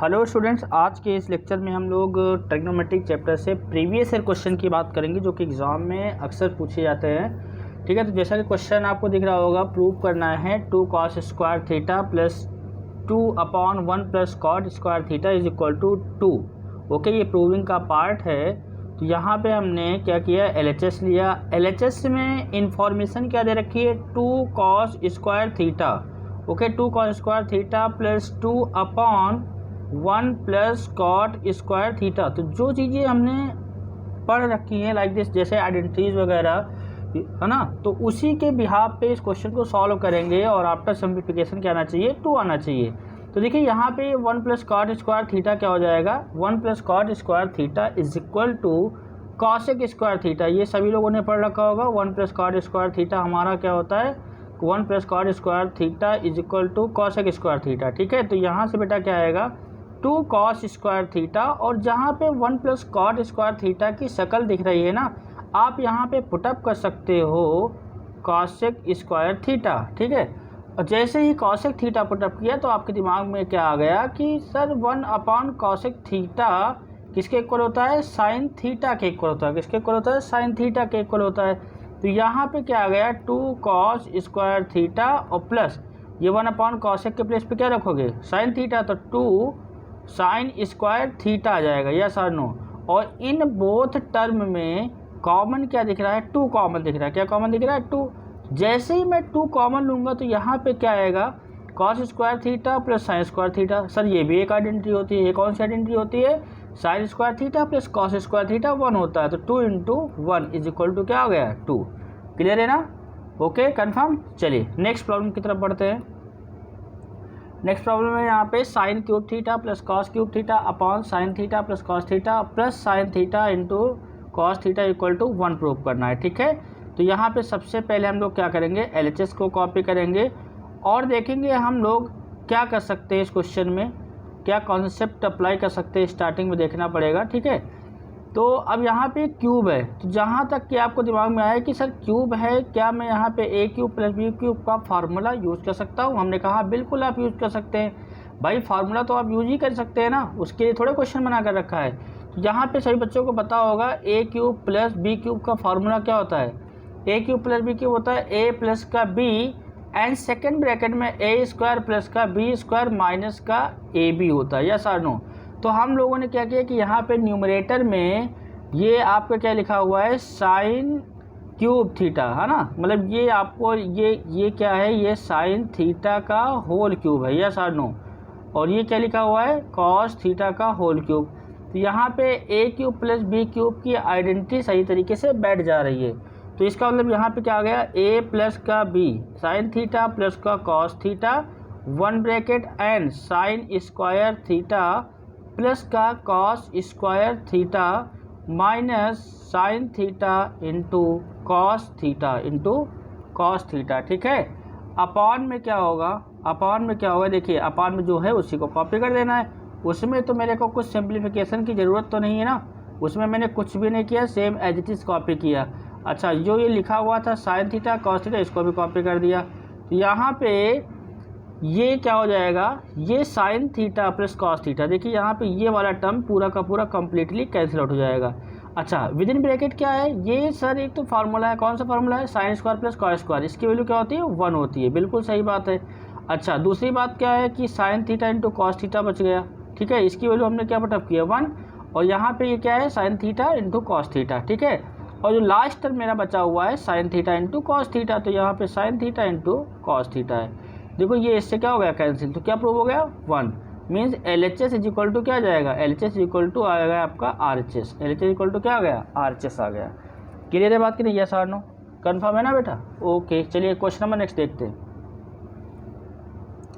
Hello students, आज के इस लेक्चर में हम लोग ट्रिग्नोमेट्रिक चैप्टर से प्रीवियस ईयर क्वेश्चन की बात करेंगे जो कि एग्ज़ाम में अक्सर पूछे जाते हैं। ठीक है, तो जैसा कि क्वेश्चन आपको दिख रहा होगा, प्रूव करना है 2 cos square theta plus 2/1 plus cot square theta is equal to 2। Okay, ये प्रूविंग का पार्ट है। तो यहाँ पे हमने क्या किया, LHS लिया। LHS में इंफॉर्मेशन क्या दे रखी है, 2 cos square theta. Okay, 2 cos square theta plus 2/1 plus cot square theta. तो जो चीज़ें हमने पढ़ रखी हैं लाइक दिस, जैसे आइडेंटिटीज वगैरह, है ना, तो उसी के बिहाफ पे इस क्वेश्चन को सॉल्व करेंगे और आफ्टर सिंप्लीफिकेशन क्या आना चाहिए, 2 आना चाहिए। तो देखिए यहाँ पे 1 प्लस कॉट स्क्वायर थीटा क्या हो जाएगा, 1 plus cot square theta is equal to cosec square theta. ये सभी लोगों ने पढ़ रखा होगा। 1 प्लस कॉट स्क्वायर थीटा हमारा क्या होता है, 1 plus cot square theta is equal to cosec square theta. ठीक है, तो यहाँ से बेटा क्या आएगा, 2 cos स्क्वायर थीटा। और जहाँ पे 1 प्लस कॉट स्क्वायर थीटा की शक्ल दिख रही है ना, आप यहाँ पे पुटअप कर सकते हो कॉसेक स्क्वायर थीटा। ठीक है, और जैसे ही कॉसेक थीटा पुटअप किया तो आपके दिमाग में क्या आ गया कि सर 1 कॉसेक थीटा किसके इक्वल होता है, साइन थीटा के इक्वल होता है। किसके इक्वल होता है, साइन थीटा के इक्वल होता है। तो यहाँ पे क्या आ गया, 2 cos स्क्वायर थीटा और प्लस ये 1 कॉसेक के प्लेस पे क्या रखोगे, साइन थीटा, तो 2 साइन स्क्वायर थीटा आ जाएगा, यस और नो। और इन बोथ टर्म में कॉमन क्या दिख रहा है, 2 कॉमन दिख रहा है। क्या कॉमन दिख रहा है, 2। जैसे ही मैं 2 कॉमन लूँगा तो यहाँ पे क्या आएगा, cos square theta plus sign square theta. Sir ये भी एक आइडेंटिटी होती है। ये कौन सी आइडेंटिटी होती है, sine square theta plus cos square theta 1 होता है। तो 2 इंटू 1 इज इक्वल टू क्या हो गया, 2। क्लियर है ना, ओके, कन्फर्म। चलिए नेक्स्ट प्रॉब्लम की तरफ बढ़ते हैं। नेक्स्ट प्रॉब्लम है यहाँ पे sine cube theta plus cos cube theta upon sine theta plus cos theta plus sine theta into cos theta equal to 1 prove करना है। ठीक है, तो यहाँ पे सबसे पहले हम लोग क्या करेंगे, LHS को कॉपी करेंगे और देखेंगे हम लोग क्या कर सकते हैं इस क्वेश्चन में, क्या कॉन्सेप्ट अप्लाई कर सकते हैं, स्टार्टिंग में देखना पड़ेगा। ठीक है, तो अब यहाँ पे क्यूब है, तो जहाँ तक कि आपको दिमाग में आया कि सर क्यूब है, क्या मैं यहाँ पे ए क्यूब प्लस बी क्यूब का फार्मूला यूज़ कर सकता हूँ। हमने कहा बिल्कुल आप यूज़ कर सकते हैं भाई, फार्मूला तो आप यूज़ ही कर सकते हैं ना, उसके लिए थोड़े क्वेश्चन बना कर रखा है। तो यहाँ पे सभी बच्चों को पता होगा ए क्यूब प्लस बी क्यूब का फार्मूला क्या होता है, ए क्यूब प्लस बी क्यूब होता है ए प्लस का बी एंड सेकेंड ब्रैकेट में ए स्क्वायर प्लस का बी स्क्वायर माइनस का ए बी होता है, यस और नो। तो हम लोगों ने क्या किया कि यहाँ पे न्यूमरेटर में ये आपका क्या लिखा हुआ है, साइन क्यूब थीटा, है ना, मतलब ये आपको ये क्या है, ये साइन थीटा का होल क्यूब है, यस और नो। और ये क्या लिखा हुआ है, कॉस थीटा का होल क्यूब। तो यहाँ पे ए क्यूब प्लस बी क्यूब की आइडेंटिटी सही तरीके से बैठ जा रही है। तो इसका मतलब यहाँ पे क्या आ गया, ए प्लस का बी साइन थीटा प्लस का cos theta 1 bracket and sine square theta plus का cos square theta minus sine theta into cos theta. ठीक है, अपॉन में क्या होगा, अपॉन में क्या होगा, देखिए अपॉन में जो है उसी को कॉपी कर देना है। उसमें तो मेरे को कुछ सिंप्लीफिकेशन की ज़रूरत तो नहीं है ना, उसमें मैंने कुछ भी नहीं किया, same as it is copy किया। अच्छा, जो ये लिखा हुआ था साइन थीटा कॉस थीटा, इसको भी कॉपी कर दिया। तो यहाँ पे ये क्या हो जाएगा, ये sign theta plus cos theta, देखिए यहाँ पे ये वाला टर्म पूरा का पूरा कम्प्लीटली कैंसिल आउट हो जाएगा। अच्छा, विद इन ब्रैकेट क्या है, ये सर एक तो फार्मूला है, कौन सा फार्मूला है, sine square plus cos square, इसकी वैल्यू क्या होती है, 1 होती है, बिल्कुल सही बात है। अच्छा, दूसरी बात क्या है कि sign theta into cos theta बच गया। ठीक है, इसकी वैल्यू हमने क्या पुटअप किया, 1। और यहाँ पे ये क्या है, sign theta into cos theta. ठीक है, और जो लास्ट टर्म मेरा बचा हुआ है sign theta into cos theta, तो यहाँ पे sign theta into cos theta है। देखो ये इससे क्या हो गया, कैंसिल, तो क्या प्रूव हो गया, 1। Means LHS is equal to क्या आ जाएगा, LHS इज इक्वल टू आ गया आपका RHS। LHS इक्वल टू क्या आ गया, RHS आ गया। क्लियर है बात की नहीं, यस और नो, कन्फर्म है ना बेटा, ओके। चलिए क्वेश्चन नंबर नेक्स्ट देखते हैं।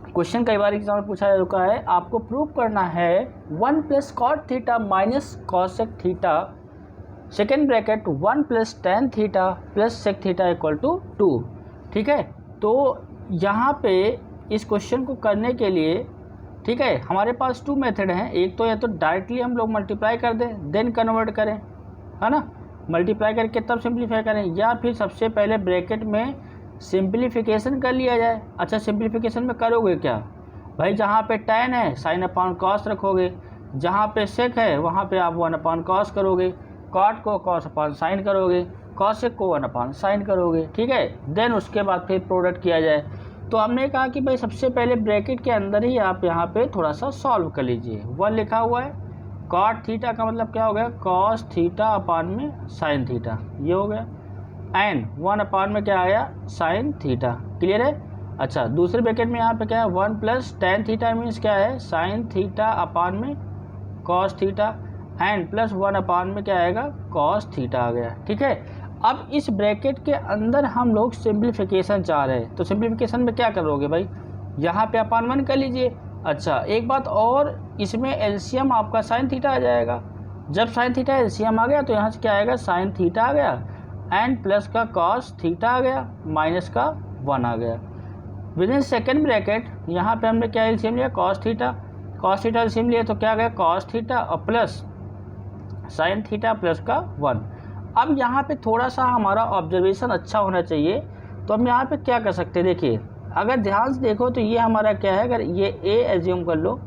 क्वेश्चन कई बार एग्जाम में पूछा जा चुका है, आपको प्रूव करना है 1 plus cot theta minus cosec theta second bracket 1 plus tan theta plus sec theta equal to 2। ठीक है, तो यहाँ पे इस क्वेश्चन को करने के लिए, ठीक है, हमारे पास 2 मेथड हैं। एक तो या तो डायरेक्टली हम लोग मल्टीप्लाई कर दें देन कन्वर्ट करें, है ना, मल्टीप्लाई करके तब सिंप्लीफाई करें, या फिर सबसे पहले ब्रैकेट में सिंप्लीफिकेशन कर लिया जाए। अच्छा, सिंप्लीफिकेशन में करोगे क्या, भाई जहाँ पे tan है साइन अपॉन कॉस रखोगे, जहाँ पे सेक है वहाँ पे आप 1 अपॉन कॉस करोगे, कॉट को कॉस अपॉन साइन करोगे, कॉसेक को 1 अपॉन साइन करोगे, ठीक है। देन उसके बाद फिर प्रोडक्ट किया जाए। तो हमने कहा कि भाई सबसे पहले ब्रैकेट के अंदर ही आप यहाँ पे थोड़ा सा सॉल्व कर लीजिए। 1 लिखा हुआ है, कॉट थीटा का मतलब क्या हो गया, कॉस थीटा अपान में साइन थीटा, ये हो गया। एंड 1 अपान में क्या आया, साइन थीटा। क्लियर है। अच्छा, दूसरे ब्रैकेट में यहाँ पे क्या है, 1 प्लस टेन थीटा मीन्स क्या है, साइन थीटा अपान में कॉस थीटा, एंड प्लस 1 अपान में क्या आएगा, कॉस थीटा आ गया, ठीक है। अब इस ब्रैकेट के अंदर हम लोग सिंप्लीफिकेशन चाह रहे हैं, तो सिंप्लीफिकेशन में क्या करोगे भाई, यहाँ पे अपान 1 कर लीजिए। अच्छा, एक बात और, इसमें एलसीएम आपका साइन थीटा आ जाएगा। जब साइन थीटा एलसीएम आ गया तो यहाँ से क्या आएगा, साइन थीटा आ गया, एंड प्लस का कॉस थीटा आ गया, माइनस का 1 आ गया। विद इन सेकेंड ब्रैकेट यहाँ पे हमने क्या एलसीएम लिया, कॉस थीटा एलसीएम लिया, तो क्या आ गया, कॉस थीटा और प्लस साइन थीटा प्लस का 1। अब यहाँ पे थोड़ा सा हमारा ऑब्जर्वेशन अच्छा होना चाहिए, तो हम यहाँ पे क्या कर सकते हैं, देखिए अगर ध्यान से देखो तो ये हमारा क्या है, अगर ये ए एज्यूम कर लो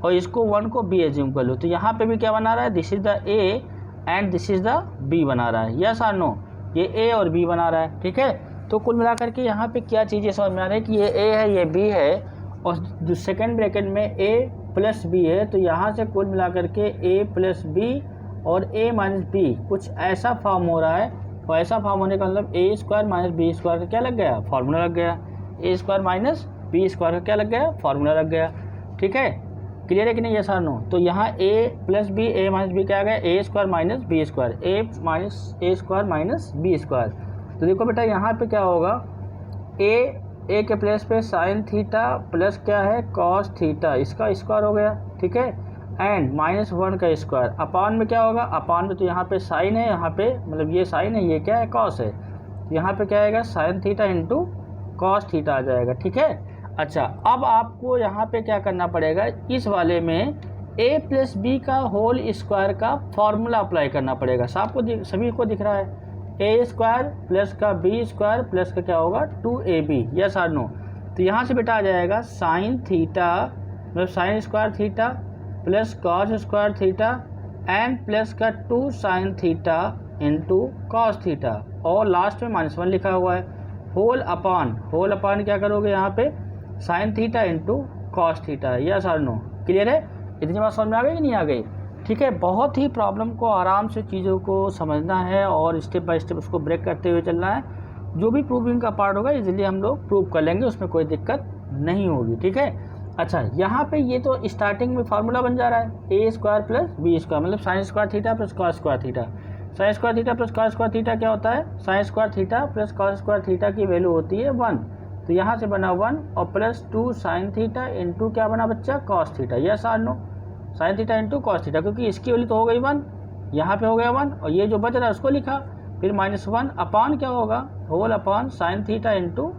और इसको 1 को बी एज्यूम कर लो, तो यहाँ पे भी क्या बना रहा है, this is the a and this is the b बना रहा है, यस और नो, ये ए और बी बना रहा है, ठीक है। तो कुल मिलाकर के यहाँ पे क्या चीज़ें समझ में आ रही है कि ये ए है ये बी है, और जो सेकेंड ब्रैकेट में ए प्लस बी है, तो यहाँ से कुल मिलाकर के ए प्लस बी और a माइनस बी कुछ ऐसा फॉर्म हो रहा है, और ऐसा फॉर्म होने का मतलब ए स्क्वायर माइनस बी स्क्वायर का क्या लग गया, फार्मूला लग गया, a square minus b square का क्या लग गया, फार्मूला लग गया, ठीक है। क्लियर है कि नहीं, ये सर नो। तो यहाँ a plus b, a minus b क्या आ गया, a square minus b square, a square minus b square. तो देखो बेटा यहाँ पे क्या होगा, ए के प्लेस पे साइन थीटा प्लस क्या है, कॉस थीटा, इसका स्क्वायर हो गया, ठीक है, एंड माइनस 1 का स्क्वायर अपान में क्या होगा, अपान में तो यहाँ पे साइन है, यहाँ पे मतलब ये साइन है, ये क्या है, कॉस है, यहाँ पे क्या आएगा, sine theta into cos theta आ जाएगा, ठीक है। अच्छा, अब आपको यहाँ पे क्या करना पड़ेगा, इस वाले में a प्लस बी का होल स्क्वायर का फॉर्मूला अप्लाई करना पड़ेगा। सबको सभी को दिख रहा है, ए स्क्वायर प्लस का बी स्क्वायर प्लस का क्या होगा, 2ab, यस और नो। तो यहाँ से बेटा आ जाएगा साइन थीटा मतलब sign square theta plus cos square theta and plus का 2 sine theta into cos theta, और लास्ट में -1 लिखा हुआ है, होल अपान क्या करोगे यहाँ पे, sign theta into cos theta, yes और नो। क्लियर है, इतनी बात समझ में आ गई कि नहीं आ गई, ठीक है। बहुत ही प्रॉब्लम को आराम से चीज़ों को समझना है और स्टेप बाय स्टेप उसको ब्रेक करते हुए चलना है। जो भी प्रूविंग का पार्ट होगा इजीली हम लोग प्रूव कर लेंगे, उसमें कोई दिक्कत नहीं होगी, ठीक है। अच्छा, यहाँ पे ये तो स्टार्टिंग में फार्मूला बन जा रहा है, ए स्क्वायर प्लस बी स्क्वायर मतलब sign square theta plus cos square theta. Sign square theta plus cos square theta क्या होता है, sine square theta plus cos square theta की वैल्यू होती है 1, तो यहाँ से बना 1 और प्लस 2 साइन थीटा इंटू क्या बना बच्चा, कॉस थीटा, यस और no, sine theta into cos theta, क्योंकि इसकी वैल्यू तो हो गई 1, यहाँ पे हो गया 1, और ये जो बच रहा है उसको लिखा, फिर -1 अपान क्या होगा, whole upon sine theta into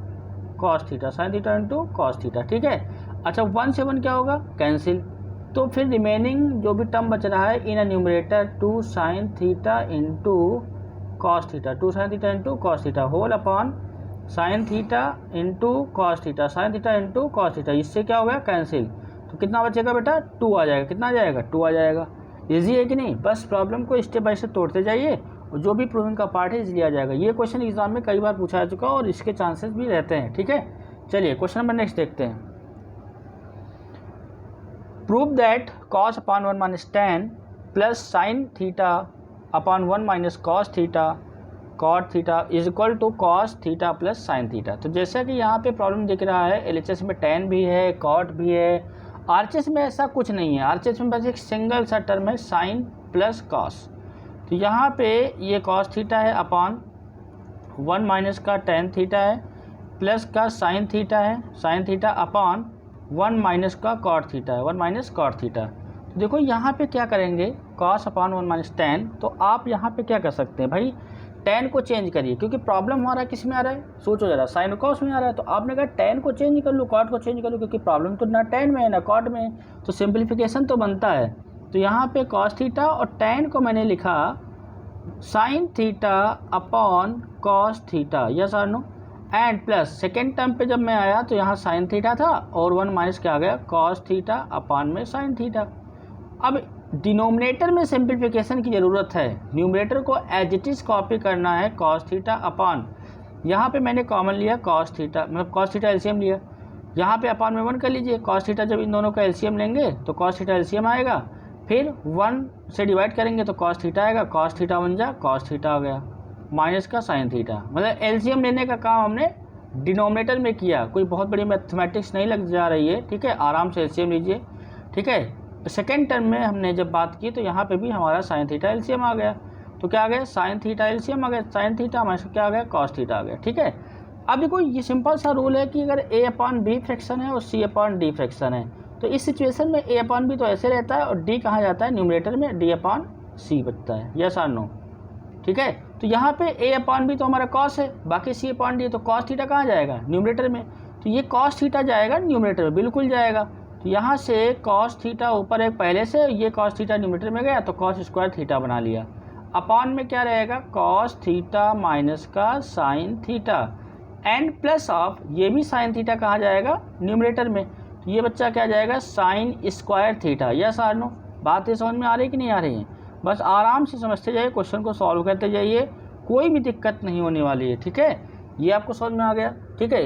cos theta, sine theta into cos theta, ठीक है। अच्छा, 1 से 1 क्या होगा, कैंसिल, तो फिर रिमेनिंग जो भी टर्म बच रहा है in numerator 2 sine theta into cos theta, 2 sine theta into cos theta, whole upon sine theta into cos theta, sine theta into cos theta, इससे क्या हो गया, कैंसिल। तो कितना बचेगा बेटा, 2 आ जाएगा, कितना आ जाएगा, 2 आ जाएगा। ईजी है कि नहीं, बस प्रॉब्लम को स्टेप बाय स्टेप तोड़ते जाइए और जो भी प्रूविंग का पार्ट है इजीली आ जाएगा। ये क्वेश्चन एग्जाम में कई बार पूछा जा चुका है और इसके चांसेस भी रहते हैं, ठीक है। चलिए क्वेश्चन नंबर नेक्स्ट देखते हैं। Prove that cos upon 1 minus tan plus sine theta upon 1 minus cos theta cot theta is equal to cos theta plus sine theta. तो जैसा कि यहाँ पे प्रॉब्लम दिख रहा है, LHS में tan भी है, कॉट भी है, RHS में ऐसा कुछ नहीं है। RHS में बस एक सिंगल सा टर्म है, साइन प्लस कॉस। तो यहाँ पे ये कॉस थीटा है अपॉन 1 माइनस का tan थीटा है प्लस का साइन थीटा है, साइन थीटा अपॉन 1 माइनस का कॉट थीटा है, 1 माइनस कॉट थीटा। तो देखो यहाँ पे क्या करेंगे, कॉस अपॉन 1 माइनस tan, तो आप यहाँ पे क्या कर सकते हैं भाई, tan को चेंज करिए, क्योंकि प्रॉब्लम हमारा किस में आ रहा है, सोचो जरा, साइन कॉस में आ रहा है, तो आपने कहा tan को चेंज कर लो, कॉट को चेंज कर लो, क्योंकि प्रॉब्लम तो ना tan में है ना कॉट में है, तो सिंप्लीफिकेशन तो बनता है। तो यहाँ पे कॉस थीटा और tan को मैंने लिखा sine theta upon cos theta, yes और no. And plus second term पे जब मैं आया तो यहाँ साइन थीटा था और 1 माइनस क्या आ गया कॉस थीटा अपान में साइन थीटा। अब डिनोमिनेटर में सिंप्लीफिकेशन की ज़रूरत है, न्यूमरेटर को एज इट इज़ कॉपी करना है कॉस थीटा अपान, यहाँ पे मैंने कॉमन लिया कॉस थीटा, मतलब कॉस थीटा एलसीएम लिया, यहाँ पे अपान में 1 कर लीजिए, कॉस थीटा जब इन दोनों का एलसीएम लेंगे तो कॉस थीटा एलसीएम आएगा, फिर 1 से डिवाइड करेंगे तो कॉस थीटा आएगा, कॉस थीटा 1 जा कॉस थीटा आ गया माइनस का साइन थीटा। मतलब एलसीएम लेने का काम हमने डिनोमिनेटर में किया, कोई बहुत बड़ी मैथमेटिक्स नहीं लग जा रही है, ठीक है, आराम से एलसीएम लीजिए, ठीक है। सेकेंड टर्म में हमने जब बात की तो यहाँ पे भी हमारा साइन थीटा एलसीएम आ गया, तो क्या आ गया साइन थीटा एलसीएम आ गया, साइन थीटा हमारे क्या आ गया कॉस थीटा आ गया, ठीक है। अब देखो ये सिंपल सा रूल है कि अगर ए अपॉन बी फ्रैक्शन है और सी अपॉन डी फ्रैक्शन है तो इस सिचुएशन में ए अपॉन बी तो ऐसे रहता है और डी कहाँ जाता है न्यूमरेटर में, डी अपॉन सी बचता है, यस और नो, ठीक है। तो यहाँ पे ए अपॉन बी तो हमारा कॉस है, बाकी सी अपॉन डी, तो कॉस थीटा कहाँ जाएगा न्यूमरेटर में, तो ये कॉस थीटा जाएगा न्यूमरेटर में, बिल्कुल जाएगा। तो यहाँ से कॉस थीटा ऊपर एक पहले से, ये कॉस थीटा न्यूमरेटर में गया तो कॉस स्क्वायर थीटा बना लिया, अपॉन में क्या रहेगा कॉस थीटा माइनस का sine theta and plus of, ये भी साइन थीटा कहाँ जाएगा न्यूमरेटर में, तो ये बच्चा क्या जाएगा साइन स्क्वायर थीटा, यस और नो। बात ये समझ में आ रही कि नहीं आ रही है, बस आराम से समझते जाइए, क्वेश्चन को सॉल्व करते जाइए, कोई भी दिक्कत नहीं होने वाली है, ठीक है। ये आपको समझ में आ गया, ठीक है,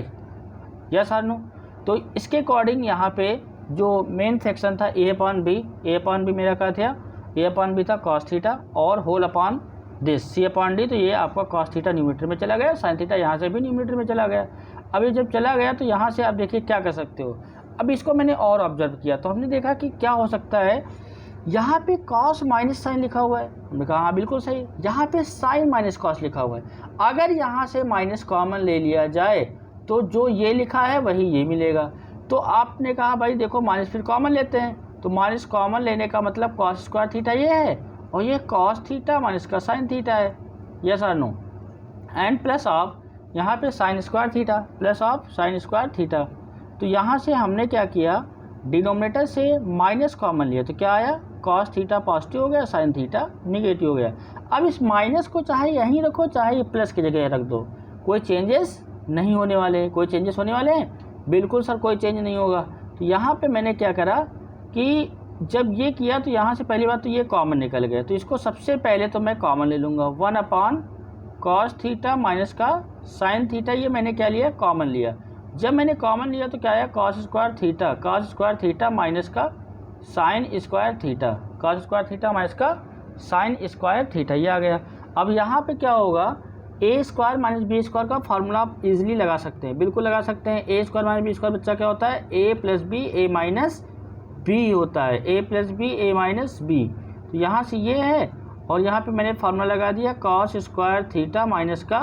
यस और नो। तो इसके अकॉर्डिंग यहाँ पे जो मेन सेक्शन था ए अपॉन बी मेरा क्या था, ए अपॉन बी था कॉस थीटा और whole upon this c upon d, तो ये आपका कॉस थीटा न्यूमरेटर में चला गया, साइन थीटा यहाँ से भी न्यूमरेटर में चला गया। अब ये जब चला गया तो यहाँ से आप देखिए क्या कर सकते हो, अब इसको मैंने और ऑब्जर्व किया तो हमने देखा कि क्या हो सकता है, यहाँ पे कॉस माइनस साइन लिखा हुआ है, हमने कहा हाँ बिल्कुल सही, यहाँ पे साइन माइनस कॉस लिखा हुआ है, अगर यहाँ से माइनस कॉमन ले लिया जाए तो जो ये लिखा है वही ये मिलेगा। तो आपने कहा भाई देखो माइनस फिर कॉमन लेते हैं, तो माइनस कॉमन लेने का मतलब कॉस स्क्वायर थीटा ये है और ये कॉस थीटा माइनस का साइन थीटा है, यस और नो, एंड प्लस ऑफ यहाँ पे sign square theta plus of sine square theta. तो यहाँ से हमने क्या किया, डिनोमिनेटर से माइनस कॉमन लिया तो क्या आया कॉस थीटा पॉजिटिव हो गया, साइन थीटा निगेटिव हो गया। अब इस माइनस को चाहे यहीं रखो चाहे प्लस की जगह रख दो, कोई चेंजेस नहीं होने वाले, कोई चेंजेस होने वाले हैं, बिल्कुल सर कोई चेंज नहीं होगा। तो यहाँ पे मैंने क्या करा कि जब ये किया तो यहाँ से पहली बात तो ये कॉमन निकल गया, तो इसको सबसे पहले तो मैं कॉमन ले लूँगा, 1 अपॉन कॉस थीटा माइनस का साइन थीटा, ये मैंने क्या लिया कॉमन लिया। जब मैंने कॉमन लिया तो क्या आया कॉस स्क्वायर थीटा माइनस का sign square theta, cos square theta minus का साइन स्क्वायर थीटा, ये आ गया। अब यहाँ पे क्या होगा, ए स्क्वायर माइनस बी स्क्वायर का फार्मूला आप इजीली लगा सकते हैं, बिल्कुल लगा सकते हैं। ए स्क्वायर माइनस बी स्क्वायर बच्चा क्या होता है, ए plus b a minus B होता है, ए plus b a minus B. तो यहाँ से ये है और यहाँ पे मैंने फार्मूला लगा दिया कॉस स्क्वायर थीटा माइनस का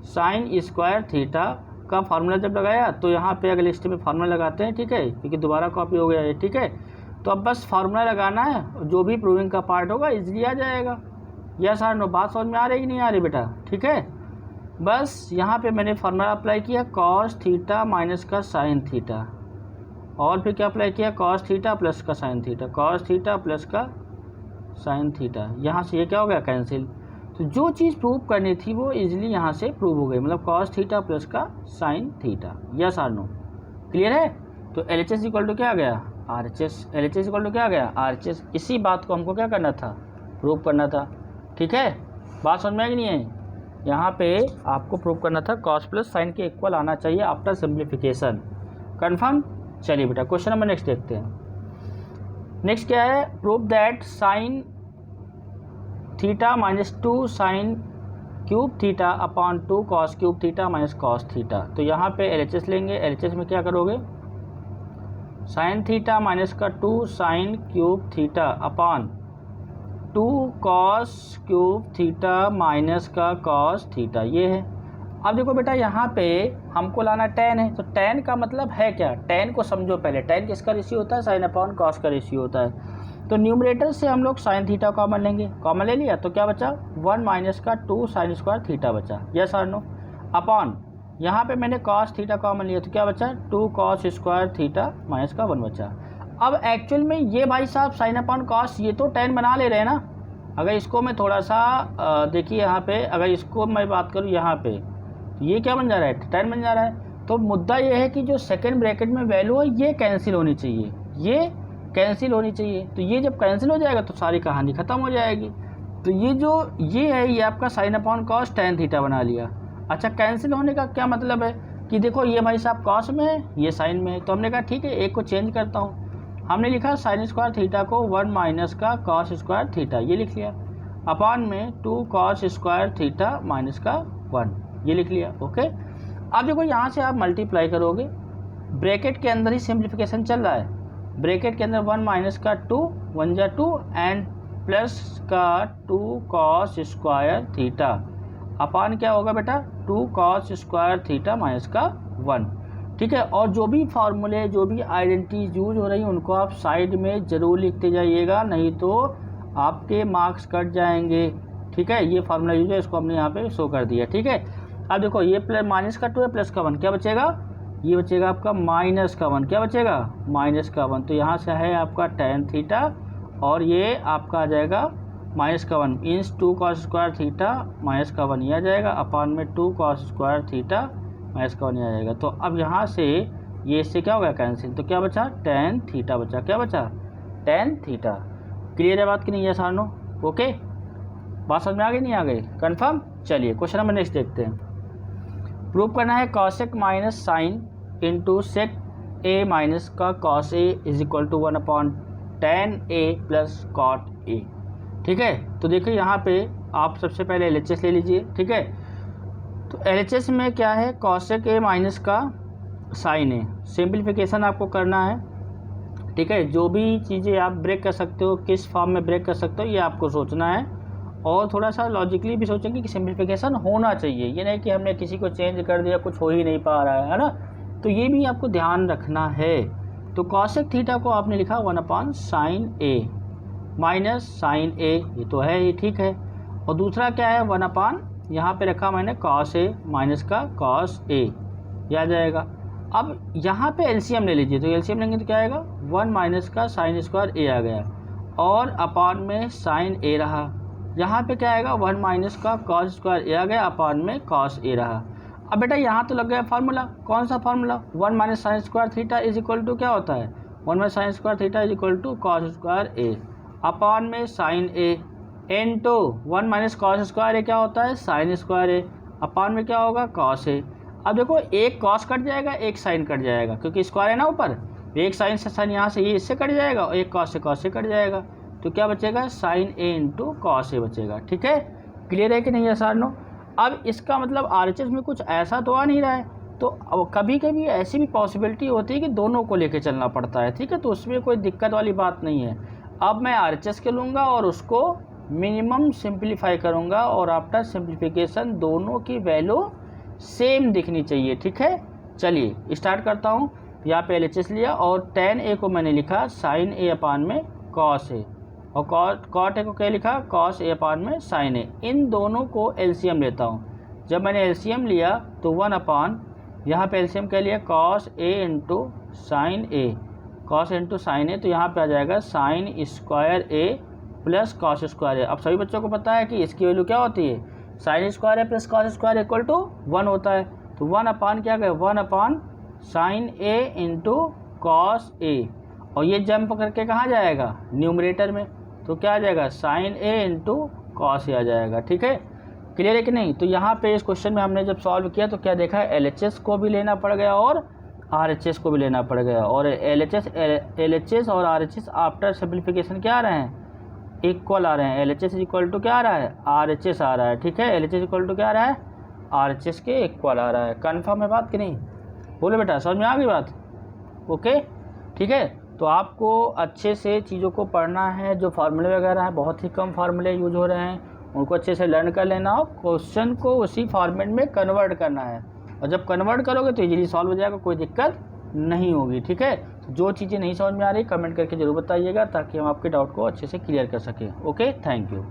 साइन स्क्वायर थीटा का फार्मूला जब लगाया तो यहाँ पे अगले स्टेप में फार्मूला लगाते हैं, ठीक है, क्योंकि दोबारा कॉपी हो गया है, ठीक है। तो अब बस फार्मूला लगाना है, जो भी प्रूविंग का पार्ट होगा इजीली आ जाएगा, यस और नो। बात समझ में आ रही कि नहीं आ रही बेटा, ठीक है। बस यहाँ पे मैंने फार्मूला अप्लाई किया कॉस थीटा माइनस का साइन थीटा और फिर क्या अप्लाई किया कॉस थीटा प्लस का sine theta, cos theta plus का साइन थीटा, यहाँ से ये क्या हो गया कैंसिल। तो जो चीज़ प्रूव करनी थी वो इजीली यहाँ से प्रूव हो गई, मतलब कॉस थीटा प्लस का साइन थीटा, यस और नो, क्लियर है। तो L H S equal to क्या आ गया R H S, L H S equal to क्या आ गया आर एच एस। इसी बात को हमको क्या करना था प्रूव करना था, ठीक है। बात समझ में आई कि नहीं है, यहाँ पे आपको प्रूव करना था कॉस प्लस साइन के इक्वल आना चाहिए आफ्टर सिंप्लीफिकेशन, कन्फर्म। चलिए बेटा क्वेश्चन नंबर नेक्स्ट देखते हैं। नेक्स्ट क्या है, prove that sine theta minus 2 sign cube theta upon 2 cos cube theta minus cos theta. तो यहाँ पे एलएचएस लेंगे, एलएचएस में क्या करोगे साइन थीटा माइनस का 2 sign cube theta upon 2 cos cube theta minus का कॉस थीटा, ये है। अब देखो बेटा यहाँ पे हमको लाना tan है, तो tan का मतलब है क्या, tan को समझो पहले, tan किसका रेशियो होता है साइन अपॉन कॉस का रेशियो होता है। तो न्यूमरेटर से हम लोग साइन थीटा कॉमन लेंगे, कॉमन ले लिया तो क्या बचा 1 माइनस का 2 साइन स्क्वायर थीटा बचा, यस और नो, अपॉन यहाँ पे मैंने कॉस थीटा कॉमन लिया तो क्या बचा 2 कॉस स्क्वायर थीटा माइनस का 1 बचा। अब एक्चुअल में ये भाई साहब साइन अपॉन कॉस ये तो tan बना ले रहे हैं ना। अगर इसको मैं थोड़ा सा देखिए यहाँ पे, अगर इसको मैं बात करूँ यहाँ पे तो ये क्या बन जा रहा है, 10 बन जा रहा है। तो मुद्दा ये है कि जो सेकेंड ब्रैकेट में वैल्यू है ये कैंसिल होनी चाहिए, ये कैंसिल होनी चाहिए। तो ये जब कैंसिल हो जाएगा तो सारी कहानी ख़त्म हो जाएगी। तो ये है ये आपका sine upon cos tan theta बना लिया। अच्छा, कैंसिल होने का क्या मतलब है कि देखो ये भाई साहब कॉस में है, ये साइन में है, तो हमने कहा ठीक है एक को चेंज करता हूँ। हमने लिखा साइन स्क्वायर थीटा को 1 माइनस का कॉस स्क्वायर थीटा, ये लिख लिया, अपॉन में 2 कॉस स्क्वायर थीटा माइनस का 1, ये लिख लिया। ओके, अब देखो यहाँ से आप मल्टीप्लाई करोगे, ब्रैकेट के अंदर ही सिंप्लीफिकेशन चल रहा है। ब्रैकेट के अंदर 1 माइनस का 2, 1 जा 2 एंड प्लस का 2 कॉस स्क्वायर थीटा अपान क्या होगा बेटा 2 कॉस स्क्वायर थीटा माइनस का 1। ठीक है, और जो भी फार्मूले जो भी आइडेंटिटीज यूज हो रही हैं उनको आप साइड में ज़रूर लिखते जाइएगा, नहीं तो आपके मार्क्स कट जाएंगे। ठीक है, ये फार्मूला यूज है, इसको हमने यहाँ पे शो कर दिया। ठीक है, अब देखो ये प्लस माइनस का 2 है, प्लस का 1, क्या बचेगा, ये बचेगा आपका माइनस का 1, क्या बचेगा माइनस का 1। तो यहाँ से है आपका tan थीटा और ये आपका आ जाएगा माइनस का 1 इंस 2 कॉस स्क्वायर थीटा माइनस का 1 ये आ जाएगा, अपान में 2 कॉस स्क्वायर थीटा माइनस का 1 ये आ जाएगा। तो अब यहाँ से ये इससे क्या हो गया कैंसिल, तो क्या बचा tan थीटा बचा, क्या बचा tan थीटा। क्लियर है बात कि नहीं है सारनो? ओके, बात समझ में आ गई नहीं आ गई, कन्फर्म। चलिए क्वेश्चन नंबर नेक्स्ट देखते हैं। प्रूव करना है cosec minus sine into sec A minus का cos A is equal to 1 upon tan A plus cot A. ठीक है, तो देखिए यहाँ पे आप सबसे पहले LHS ले लीजिए। ठीक है, तो LHS में क्या है, कॉसेक ए माइनस का साइन ए, सिंप्लीफिकेशन आपको करना है। ठीक है, जो भी चीज़ें आप ब्रेक कर सकते हो, किस फॉर्म में ब्रेक कर सकते हो, ये आपको सोचना है और थोड़ा सा लॉजिकली भी सोचेंगे कि सिंप्लीफिकेशन होना चाहिए, ये नहीं कि हमने किसी को चेंज कर दिया कुछ हो ही नहीं पा रहा है ना, तो ये भी आपको ध्यान रखना है। तो कॉसेक थीटा को आपने लिखा 1 अपॉन साइन ए माइनस साइन ए, ये तो है ही, ठीक है। और दूसरा क्या है 1 अपॉन यहाँ पे रखा मैंने कॉस ए माइनस का कॉस ए, ये आ जाएगा। अब यहाँ पे एलसीएम ले लीजिए, तो एलसीएम लेंगे तो क्या आएगा 1 माइनस का साइन स्क्वायर ए आ गया और अपॉन में साइन ए रहा। यहाँ पे क्या आएगा 1 माइनस का कॉस स्क्वायर ए आ गया, अपॉन में कॉस ए रहा। अब बेटा यहाँ तो लग गया फार्मूला, कौन सा formula 1 minus sine square theta is equal to क्या होता है 1 minus sine square theta is equal to cos square A upon में sine A into 1 minus cos square A क्या होता है साइन स्क्वायर ए अपॉन में क्या होगा कॉस ए। अब देखो एक कॉस कट जाएगा एक साइन कट जाएगा, क्योंकि स्क्वायर है ना ऊपर, एक साइन से साइन यहाँ से ये इससे कट जाएगा और एक कॉस से कट जाएगा, तो क्या बचेगा साइन ए इंटू कॉस ए बचेगा। ठीक है, क्लियर है कि नहीं है सारनो? अब इसका मतलब RHS में कुछ ऐसा तो आ नहीं रहा है, तो अब कभी कभी ऐसी भी पॉसिबिलिटी होती है कि दोनों को लेके चलना पड़ता है। ठीक है, तो उसमें कोई दिक्कत वाली बात नहीं है। अब मैं RHS के लूँगा और उसको मिनिमम सिंप्लीफाई करूँगा और आफ्टर सिंप्लीफिकेशन दोनों की वैल्यू सेम दिखनी चाहिए। ठीक है, चलिए स्टार्ट करता हूँ। यहाँ पे LHS लिया और tan ए को मैंने लिखा साइन ए अपान में कॉस ए और कॉट ए को क्या लिखा कॉस ए अपान में साइन ए। इन दोनों को एलसीएम लेता हूँ। जब मैंने एलसीएम लिया तो 1 अपान यहाँ पे एलसीएम क्या लिया cos A into sine A, cos into sine ए, तो यहाँ पे आ जाएगा sign square a plus cos square ए। अब सभी बच्चों को पता है कि इसकी वैल्यू क्या होती है sine square a plus cos square equal to 1 होता है। तो 1 अपान क्या गया 1 upon sine a into cos a, और ये जंप करके कहाँ जाएगा न्यूमरेटर में, तो क्या आ जाएगा साइन ए इंटू कॉस ए आ जाएगा। ठीक है, क्लियर है कि नहीं? तो यहाँ पे इस क्वेश्चन में हमने जब सॉल्व किया तो क्या देखा LHS को भी लेना पड़ गया और RHS को भी लेना पड़ गया, और LHS और RHS आफ्टर सिंप्लीफिकेशन क्या आ रहे हैं इक्वल आ रहे हैं। LHS इक्वल टू क्या आ रहा है RHS आ रहा है। ठीक है, LHS इक्वल टू क्या आ रहा है RHS के इक्वल आ रहा है। कन्फर्म है बात कि नहीं? बोलो बेटा, समझ में आ गई बात? ओके, ठीक है। तो आपको अच्छे से चीज़ों को पढ़ना है, जो फार्मूले वगैरह हैं बहुत ही कम फार्मूले यूज हो रहे हैं, उनको अच्छे से लर्न कर लेना हो, क्वेश्चन को उसी फॉर्मेट में कन्वर्ट करना है, और जब कन्वर्ट करोगे तो इजीली सॉल्व हो जाएगा, कोई दिक्कत नहीं होगी। ठीक है, तो जो चीज़ें नहीं समझ में आ रही कमेंट करके जरूर बताइएगा ताकि हम आपके डाउट को अच्छे से क्लियर कर सकें। Okay, thank you.